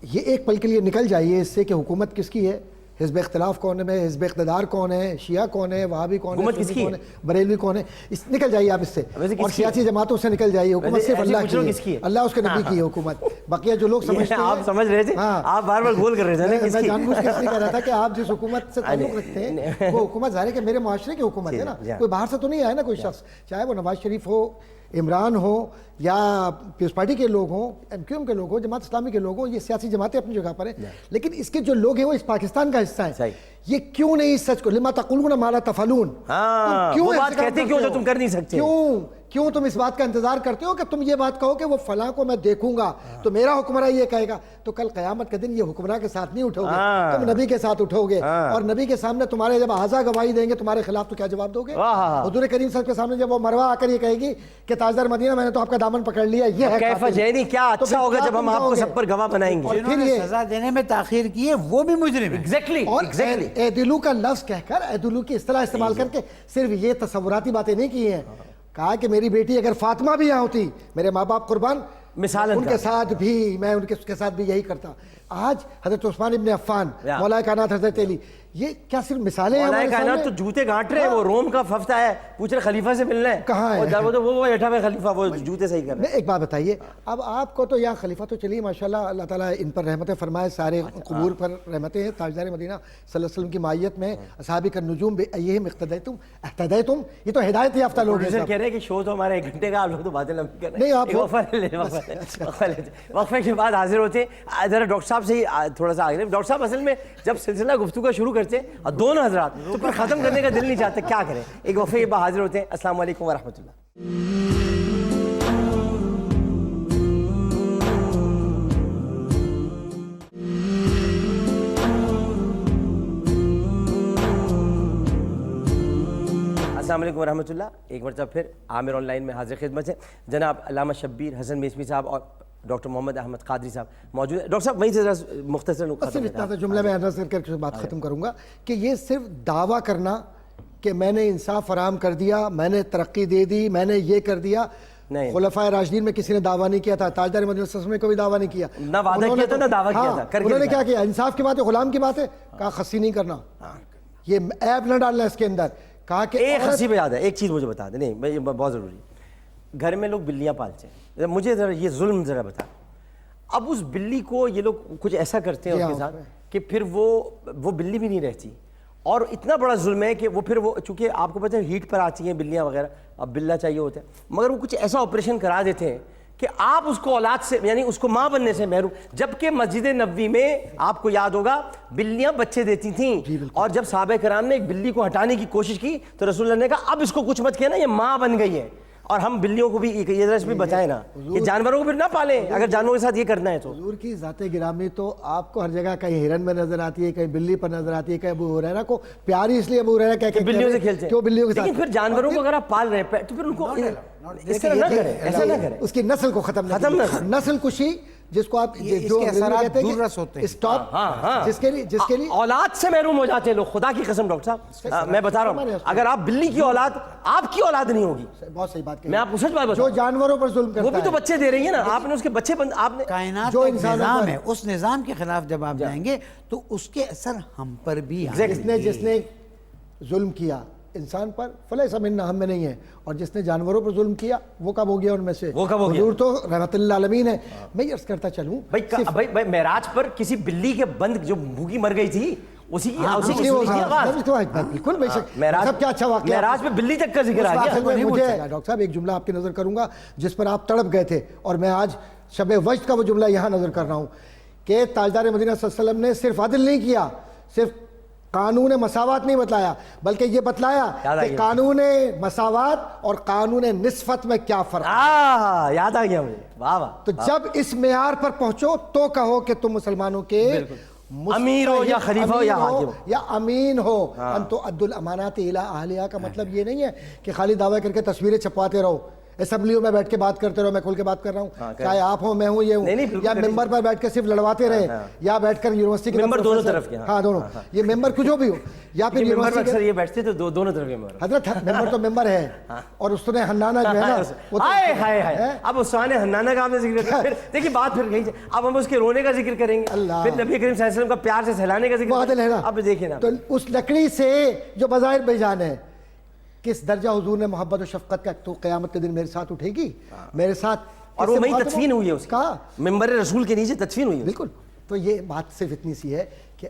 Speaker 5: یہ ایک پل کے لیے نکل جائیے اس سے کہ حکومت کس کی ہے, حزب اختلاف کون ہے, حزب اقتدار کون ہے, شیعہ کون ہے, وہابی کون ہے, سنی کون ہے, بریلوی کون ہے, نکل جائیے آپ اس سے, اور سیاسی جماعتوں سے نکل جائیے. حکومت صرف اللہ کی ہے, اللہ اس کے نبی کی ہے حکومت. بقیہ جو لوگ سمجھتے ہیں,
Speaker 1: آپ سمجھ رہے تھے, آپ بار بار گول کر رہے تھے.
Speaker 5: میں جان بوجھ کے اس لیے کہہ رہا تھا کہ آپ جس حکومت سے تعلق رکھتے ہیں وہ حکومت ظاہر ہے کہ میرے معاشرے کی حکومت ہے نا, کوئی باہر سے تو نہیں آیا نا کوئی شخص, چاہے وہ نواز شریف ہو, عمران ہو, یا پیپلز پارٹی کے لوگ ہوں, ایم کیو ایم کے لوگ ہوں, جماعت اسلامی کے لوگ ہوں. یہ سیاسی جماعتیں اپنی جگہ پر ہیں, لیکن اس کے جو لوگ ہیں وہ اس پاکستان کا حصہ ہیں. یہ کیوں نہیں سچ کو لما تقولون ما لا تفعلون,
Speaker 1: وہ بات کہتے کیوں جو تم کر نہیں سکتے,
Speaker 5: کیوں تم اس بات کا انتظار کرتے ہو کہ تم یہ بات کہو کہ وہ فلاں کو میں دیکھوں گا تو میرا حکمراں یہ کہے گا, تو کل قیامت کے دن یہ حکمراں کے ساتھ نہیں اٹھو گے, تم نبی کے ساتھ اٹھو گے, اور نبی کے سامنے تمہارے جب اعضا گواہی دیں گے تمہارے خلاف تو کیا جواب دو گے. حضور کریم صلی اللہ علیہ وسلم کے سامنے جب وہ مروہ آ کر یہ کہے گی کہ تاجدار مدینہ میں نے تو آپ کا دامن پکڑ لیا, یہ ہے
Speaker 1: کیف جہنی, کیا اچھا ہوگا جب ہم آپ کو سب پر گواہ بنائیں گے.
Speaker 2: جنہوں نے سزا دینے میں تاخیر کی ہے وہ بھی مجرم ہیں.
Speaker 1: ایگزیکٹلی,
Speaker 5: اور اعدلو کا لفظ کہہ کر, اعدلو کی اصطلاح استعمال کر کے صرف یہ تصوراتی باتیں نہیں کی ہیں, کہا کہ میری بیٹی اگر فاطمہ بھی یہاں ہوتی, میرے ماں باپ قربان,
Speaker 1: مثال
Speaker 5: ان کے ساتھ بھی میں ان کے ساتھ بھی یہی کرتا. آج حضرت عثمان ابن عفان, مولا کائنات حضرت علی, یہ کیا صرف مثالیں ہیں؟
Speaker 1: مولا کائنات تو جوتے گانٹ رہے ہیں, وہ روم کا ففتہ ہے, پوچھ رہے خلیفہ سے ملنا ہے,
Speaker 5: کہاں ہے
Speaker 1: وہ بیٹھا ہوا خلیفہ, وہ جوتے صحیح کر رہے ہیں.
Speaker 5: ایک بات بتائیے, اب آپ کو تو یہاں خلیفہ تو چلیے ماشاءاللہ, اللہ تعالیٰ ان پر رحمتیں فرمائے, سارے قبور پر رحمتیں ہیں, تاجدار مدینہ صلی اللہ علیہ وسلم کی معیت میں اصحاب النجوم بایہم اقتدیتم, یہ تو ہدایت یافتہ لوگ ہیں.
Speaker 1: کہہ رہے ہیں کہ شو تو ہمارا 1 گھنٹے کا, آپ لوگ تو باتیں لمبی کر رہے ہیں.
Speaker 5: نہیں, آپ
Speaker 1: وقفے کے بعد حاضر ہوتے ہیں. ذرا ڈاکٹر صاحب سے ہی تھوڑا سا آگے. ڈاکٹر صاحب اصل میں جب سلسلہ گفتگو کا شروع کرتے ہیں اور دونوں حضرات تو پھر ختم کرنے کا دل نہیں چاہتے, کیا کریں. ایک وقفے کے بعد حاضر ہوتے ہیں. السلام علیکم ورحمۃ اللہ. السلام علیکم ورحمۃ اللہ. ایک مرتبہ پھر عامر آن لائن میں حاضر خدمت ہے. جناب علامہ شبیر حسن میثمی صاحب اور ڈاکٹر محمد احمد قادری صاحب موجود ہیں. ڈاکٹر صاحب وہیں سے ذرا مختصر
Speaker 5: صرف اتنا سا جملہ میں عرض کر کے بات ختم کروں گا کہ یہ صرف دعویٰ کرنا کہ میں نے انصاف فراہم کر دیا, میں نے ترقی دے دی, میں نے یہ کر دیا, خلفائے راشدین میں کسی نے دعویٰ نہیں کیا تھا, تاجدار مدینہ صلی اللہ علیہ وسلم میں کوئی دعویٰ نہیں کیا,
Speaker 1: نہ وعدہ کیا تھا نہ دعویٰ کیا تھا.
Speaker 5: انہوں نے کیا کیا؟ انصاف کی بات ہے, غلام کی بات ہے, کہا خصی نہیں کرنا, یہ عیب نہ ڈالنا اس کے اندر. کہا کہ
Speaker 1: ایک خصی پہ یاد ہے, ایک چیز مجھے بتا دیں, نہیں یہ بہت ضروری ہے. گھر میں لوگ بلیاں پالتے ہیں, مجھے ذرا یہ ظلم ذرا بتا. اب اس بلی کو یہ لوگ کچھ ایسا کرتے ہیں اس کے ساتھ کہ پھر وہ بلی بھی نہیں رہتی, اور اتنا بڑا ظلم ہے کہ وہ پھر وہ, چونکہ آپ کو پتہ ہے ہیٹ پر آتی ہیں بلیاں وغیرہ, اب بلہ چاہیے ہوتا ہے, مگر وہ کچھ ایسا آپریشن کرا دیتے ہیں کہ آپ اس کو اولاد سے, یعنی اس کو ماں بننے سے محروم. جبکہ مسجد نبوی میں آپ کو یاد ہوگا بلیاں بچے دیتی تھیں, اور جب صحابہ کرام نے ایک بلی کو ہٹانے کی کوشش کی تو رسول اللہ نے کہا اب اس کو کچھ مت کیا نا, یہ ماں بن گئی ہے. اور ہم بلیوں کو بھی یہ ذرا بتائیں نا کہ جانوروں کو بھی نہ پالیں اگر جانوروں کے ساتھ یہ کرنا ہے تو.
Speaker 5: حضور کی ذات گرامی تو آپ کو ہر جگہ کہیں ہرن میں نظر آتی ہے, کہیں بلی پر نظر آتی ہے, کہیں ابو ہریرہ کو پیار ہی اس لیے ابو ہریرہ کہہ کے
Speaker 1: بلیوں سے کھیلتے ہیں,
Speaker 5: کیوں بلیوں کے ساتھ.
Speaker 1: لیکن پھر جانوروں کو اگر آپ پال رہے ہیں تو پھر ان کو اس طرح نہ کریں, ایسا نہ کریں,
Speaker 5: اس کی نسل کو ختم نہ. نسل کشی جس کو آپ
Speaker 2: اس
Speaker 5: جو
Speaker 2: کے
Speaker 5: انگریزی میں
Speaker 2: اثرات
Speaker 5: کہتے ہیں
Speaker 2: دور رس ہوتے ہیں.
Speaker 5: اسٹاپ،
Speaker 1: ہاں
Speaker 5: جس کے لیے
Speaker 1: اولاد سے محروم ہو جاتے ہیں لوگ. خدا کی قسم ڈاکٹر صاحب میں بتا رہا ہوں, اگر آپ بلی کی اولاد, آپ کی اولاد نہیں ہوگی.
Speaker 5: بہت صحیح بات
Speaker 1: میں آپ کو سچ بات بتا
Speaker 5: جو جانوروں پر ظلم
Speaker 1: وہ
Speaker 5: کرتا
Speaker 1: بھی تو
Speaker 5: ہے،
Speaker 1: بچے دے رہی ہیں نا, آپ نے اس کے بچے آپ نے
Speaker 2: کائنات
Speaker 5: جو
Speaker 2: کا ایک
Speaker 5: انسانوں
Speaker 2: نظام
Speaker 5: پر-
Speaker 2: ہے, اس نظام کے خلاف جب آپ جائیں گے تو اس کے اثر ہم پر بھی آئیں گے.
Speaker 5: جس نے ظلم کیا انسان پر فلیس منا، ہم میں نہیں ہے، اور جس نے جانوروں پر ظلم کیا وہ کب ہو گیا ان میں سے؟
Speaker 1: وہ کب ہو گیا؟
Speaker 5: حضور تو رحمت اللہ عالمین ہے. میں عرض کرتا چلوں
Speaker 1: بھائی معراج پر کسی بلی کے بند جو بھوکی مر گئی تھی اسی کی
Speaker 5: بالکل بے شک. سب کیا اچھا واقعہ.
Speaker 1: معراج پہ بلی تک کا ذکر آ گیا.
Speaker 5: مجھے ڈاکٹر صاحب ایک جملہ آپ کی نظر کروں گا جس پر آپ تڑپ گئے تھے, اور میں آج شب وجد کا وہ جملہ یہاں نظر کر رہا ہوں کہ تاجدار مدینہ صلی اللہ علیہ وسلم نے صرف عدل نہیں کیا, صرف قانون مساوات نہیں بتلایا, بلکہ یہ بتلایا کہ قانون مساوات اور قانون نسبت میں کیا فرق ہے.
Speaker 1: یاد آ گیا مجھے. واہ واہ.
Speaker 5: تو جب اس معیار پر پہنچو تو کہو کہ تم مسلمانوں کے
Speaker 1: امیر ہو یا خلیفہ ہو یا حاکم
Speaker 5: یا امین ہو. انتو ادو الامانات الی اہلیہا کا مطلب یہ نہیں ہے کہ خالی دعویٰ کر کے تصویریں چھپواتے رہو, اسمبلیوں میں بیٹھ کے بات کرتے رہو. میں کھول کے بات کر رہا ہوں, چاہے آپ ہوں میں ہوں یہ ہوں, یا ممبر پر بیٹھ کے صرف لڑواتے رہے, یا بیٹھ کر یونیورسٹی کے
Speaker 1: ممبر دونوں طرف کے,
Speaker 5: ہاں دونوں, یہ ممبر کچھ جو بھی ہو, یا پھر
Speaker 1: ممبر اکثر یہ بیٹھتے تو دونوں طرف کے ممبر.
Speaker 5: حضرت ممبر تو ممبر ہے, اور اس نے حنانہ جو ہے نا وہ
Speaker 1: ہائے ہائے ہائے. اب عثمان حنانہ کا آپ نے ذکر کیا, دیکھیے بات پھر کہیں اب ہم اس کے رونے کا ذکر کریں گے, پھر نبی کریم صلی اللہ علیہ وسلم کا پیار سے سہلانے کا ذکر ہے. اب دیکھیں نا,
Speaker 5: تو اس لکڑی سے جو بظاہر بے جان ہے, کس درجہ حضور نے محبت و شفقت کا, تو قیامت کے دن میرے ساتھ اٹھے گی, میرے ساتھ,
Speaker 1: اور وہ وہیں تدفین ہوئی ہے اس
Speaker 5: کا
Speaker 1: ممبر رسول کے نیچے تدفین ہوئی ہے.
Speaker 5: بالکل. تو یہ بات صرف اتنی سی ہے کہ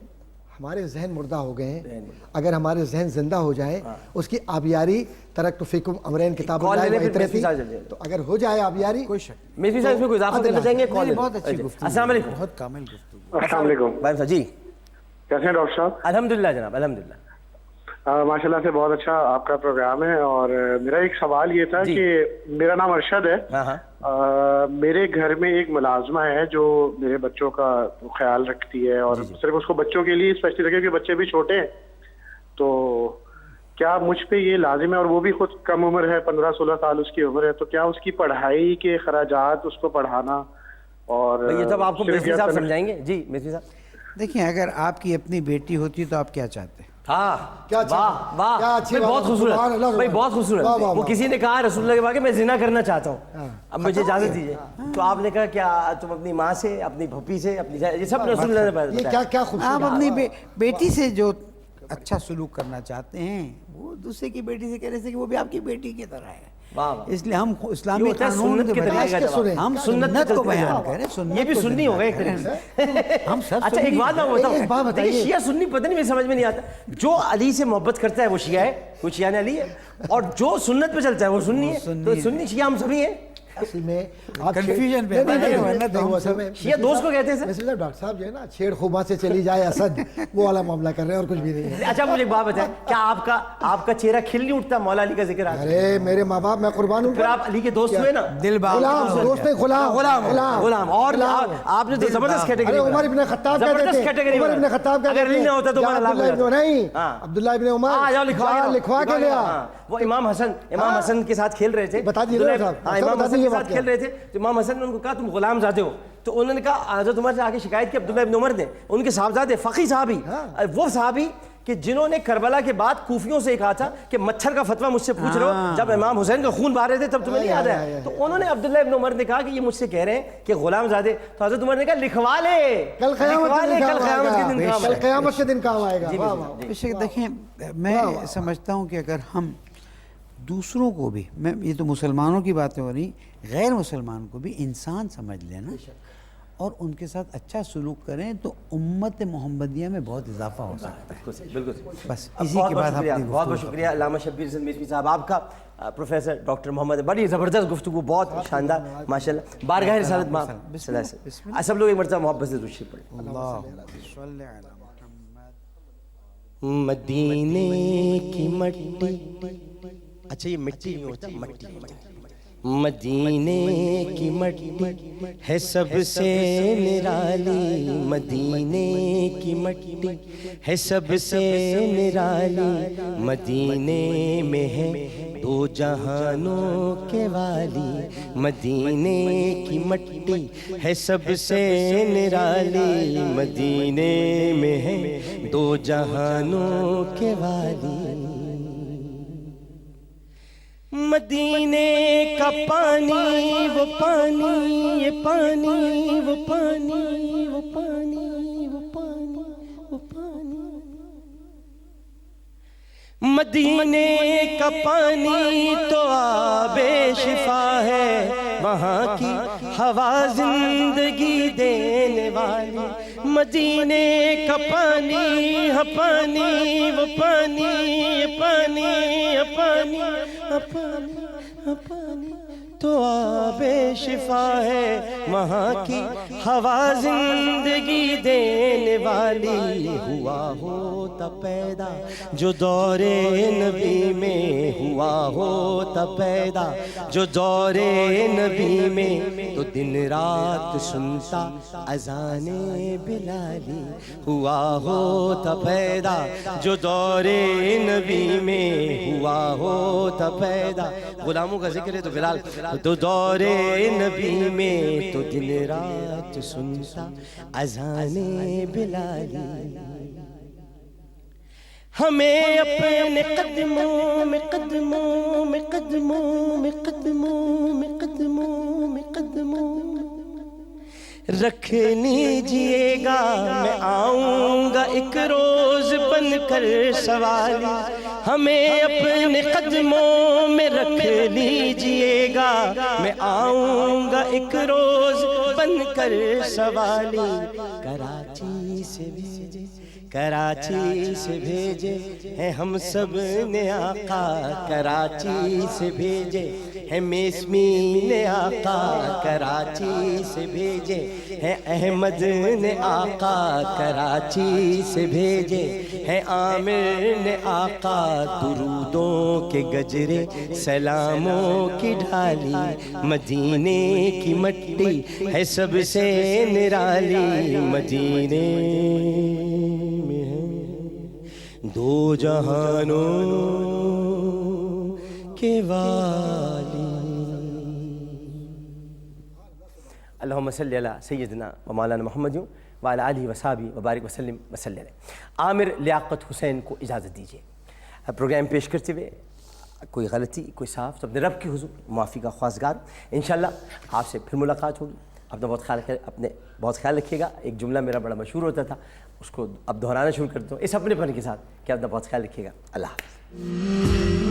Speaker 5: ہمارے ذہن مردہ ہو گئے ہیں, اگر ہمارے ذہن زندہ ہو جائے, اس کی آبیاری ترکت فیکم امرین کتاب اللہ و عطرتی, تو اگر ہو جائے آبیاری,
Speaker 2: کوئی شک
Speaker 1: میری صاحب اس میں کوئی اضافہ کرنا چاہیں گے؟
Speaker 2: بہت اچھی گفتگو,
Speaker 1: السلام علیکم.
Speaker 2: بہت کامل گفتگو.
Speaker 6: السلام علیکم
Speaker 1: بھائی صاحب جی
Speaker 6: کیسے ہیں ڈاکٹر صاحب؟
Speaker 1: الحمدللہ جناب الحمدللہ.
Speaker 6: ماشاء اللہ سے بہت اچھا آپ کا پروگرام ہے. اور میرا ایک سوال یہ تھا کہ میرا نام ارشد ہے, میرے گھر میں ایک ملازمہ ہے جو میرے بچوں کا خیال رکھتی ہے, اور صرف اس کو بچوں کے لیے اسپیشلی رکھے کہ بچے بھی چھوٹے ہیں. تو کیا مجھ پہ یہ لازم ہے, اور وہ بھی خود کم عمر ہے, 15-16 سال اس کی عمر ہے, تو کیا اس کی پڑھائی کے اخراجات اس کو پڑھانا, اور
Speaker 1: یہ تب آپ کو مصری صاحب سمجھائیں گے. جی مصری صاحب.
Speaker 2: دیکھیں اگر آپ کی اپنی بیٹی ہوتی تو آپ کیا چاہتے ہیں؟
Speaker 5: کیا
Speaker 1: بہت خوبصورت بھائی, بہت خوبصورت. وہ کسی نے کہا رسول اللہ کے بارے میں زنا کرنا چاہتا ہوں, اب مجھے اجازت دیجیے, تو آپ نے کہا کیا تم اپنی ماں سے, اپنی پھپھی سے, اپنی, یہ سب رسول اللہ نے بتایا.
Speaker 5: کیا خوبصورت.
Speaker 2: آپ اپنی بیٹی سے جو اچھا سلوک کرنا چاہتے ہیں وہ دوسرے کی بیٹی سے کہنے سے کہ وہ بھی آپ کی بیٹی کی طرح ہے, اس لیے ہم اسلامی قانون کے بجائے ہم سنت کو بیان کریں.
Speaker 1: یہ بھی سنی ہوگا ایک طریقے سے.
Speaker 2: ہم سب.
Speaker 1: اچھا ایک بات میں بتاؤں, شیعہ سنی پتہ نہیں, مجھے سمجھ میں نہیں آتا. جو علی سے محبت کرتا ہے وہ شیعہ ہے, وہ شیعہ نے علی ہے, اور جو سنت پہ چلتا ہے وہ سنی ہے. تو سنی شیعہ ہم سبھی ہیں.
Speaker 5: اصل میں
Speaker 2: کنفیوژن
Speaker 1: شیعہ دوست کو کہتے ہیں سر.
Speaker 5: ویسے ڈاکٹر صاحب جو ہے نا چھیڑ خوباں سے چلی جائے اسد, وہ والا معاملہ کر رہے ہیں اور کچھ بھی نہیں ہے.
Speaker 1: اچھا مجھے ایک بات بتائیں, کیا آپ کا چہرہ کھل نہیں اٹھتا مولا علی کا ذکر آتا؟
Speaker 5: ارے میرے ماں باپ, میں قربان ہوں.
Speaker 1: پھر آپ علی کے دوست ہوئے نا,
Speaker 2: دل
Speaker 5: غلام دوست نہیں,
Speaker 1: غلام. اور آپ نے تو زبردست کیٹیگری,
Speaker 5: عمر ابن خطاب کہتے تھے, عمر ابن خطاب کہتے
Speaker 1: اگر علی نہ ہوتا تو
Speaker 5: نہیں, عبداللہ ابن عمر لکھوا کے لیا.
Speaker 1: وہ امام حسن کے ساتھ کھیل رہے تھے,
Speaker 5: بتا دیجیے
Speaker 1: امام حسن کے ساتھ کھیل رہے تھے, تو امام حسن نے ان کو کہا تم غلام زادے ہو, تو انہوں نے کہا حضرت عمر سے آ کے شکایت کی عبداللہ ابن عمر نے, ان کے صاحبزادے فقی صحابی, وہ صحابی کہ جنہوں نے کربلا کے بعد کوفیوں سے کہا تھا کہ مچھر کا فتویٰ مجھ سے پوچھ رہے ہو, جب امام حسین کا خون بہہ رہے تھے تب تمہیں نہیں یاد ہے. تو انہوں نے عبداللہ ابن عمر نے کہا کہ یہ مجھ سے کہہ رہے ہیں کہ غلام زادے, تو حضرت عمر نے کہا لکھوا لے,
Speaker 5: کل قیامت کے دن کام آئے گا.
Speaker 2: دیکھیں میں سمجھتا ہوں کہ اگر ہم دوسروں کو بھی, میں یہ تو مسلمانوں کی باتیں ہو رہی, غیر مسلمان کو بھی انسان سمجھ لینا اور ان کے ساتھ اچھا سلوک کریں تو امت محمدیہ میں بہت اضافہ ہو سکتا ہے.
Speaker 1: بالکل.
Speaker 2: بس اسی کے بعد
Speaker 1: بہت بہت شکریہ علامہ شبیر حسن مصری صاحب آپ کا, پروفیسر ڈاکٹر محمد, بڑی زبردست گفتگو, بہت شاندار ماشاءاللہ. بارگاہ رسالت ماں سب لوگ ایک مرتبہ محبت سے درود شریف پڑھیں. مدینے کی مٹی, اچھا یہ مٹی نہیں ہوتا, مٹی, مدینے کی مٹی ہے سب سے نرالی, مدینے کی مٹی ہے سب سے نرالی, مدینے میں ہے دو جہانوں کے والی، مدینے کی مٹی ہے سب سے نرالی، مدینے میں ہے دو جہانوں کے والی۔ مدینے کا پانی وہ پانی، یہ پانی وہ پانی، وہ پانی وہ پانی وہ پانی۔ مدینے کا پانی تو آب شفا ہے، وہاں کی ہوا زندگی دینے والی۔ مدینے کا پانی ہے پانی وہ پانی، یہ پانی یہ پانی پانی پانی تو آب شفا ہے، وہاں کی ہوا زندگی دینے والی۔ ہوا ہوتا پیدا جو دور نبی میں، ہوا ہوتا پیدا جو دور نبی میں، تو دن رات سنتا اذان بلالی۔ ہوا ہوتا پیدا جو دور نبی میں، ہوا ہوتا پیدا، غلاموں کا ذکر ہے تو بلال، تو دور نبی میں تو دن رات سنتا اذان بلالی۔ ہمیں اپنے قدموں میں قدموں میں قدموں میں قدموں میں قدموں میں قدموں رکھ لیجئے گا، میں آؤں گا ایک روز بن کر سوالی۔ ہمیں اپنے قدموں میں رکھ لیجئے گا، میں آؤں گا ایک روز بن کر سوالی۔ کراچی سے بھیجے، کراچی سے بھیجے ہیں ہم سب نے آقا، کراچی سے بھیجے ہیں میسمین آقا، کراچی سے بھیجے ہیں احمد نے آقا، کراچی سے بھیجے ہیں عامر نے آقا۔ درودوں کے گجرے سلاموں کی ڈھالی، مدینے کی مٹی ہے سب سے نرالی، مدینے میں ہے دو جہانوں کے والی۔ اللہم صلی علی سیدنا و مولانا محمد وعلی آلہ وصحبہ وبارک وسلم وسلم علیہ۔ عامر لیاقت حسین کو اجازت دیجیے۔ پروگرام پیش کرتے ہوئے کوئی غلطی کوئی صاف تو اپنے رب کی حضور معافی کا خواستگار۔ انشاءاللہ آپ سے پھر ملاقات ہوگی۔ اپنا بہت خیال رکھیے گا۔ ایک جملہ میرا بڑا مشہور ہوتا تھا، اس کو اب دہرانا شروع کرتا ہوں اس اپنے پن کے ساتھ کہ اپنا بہت خیال رکھیے گا۔ اللہ حافظ۔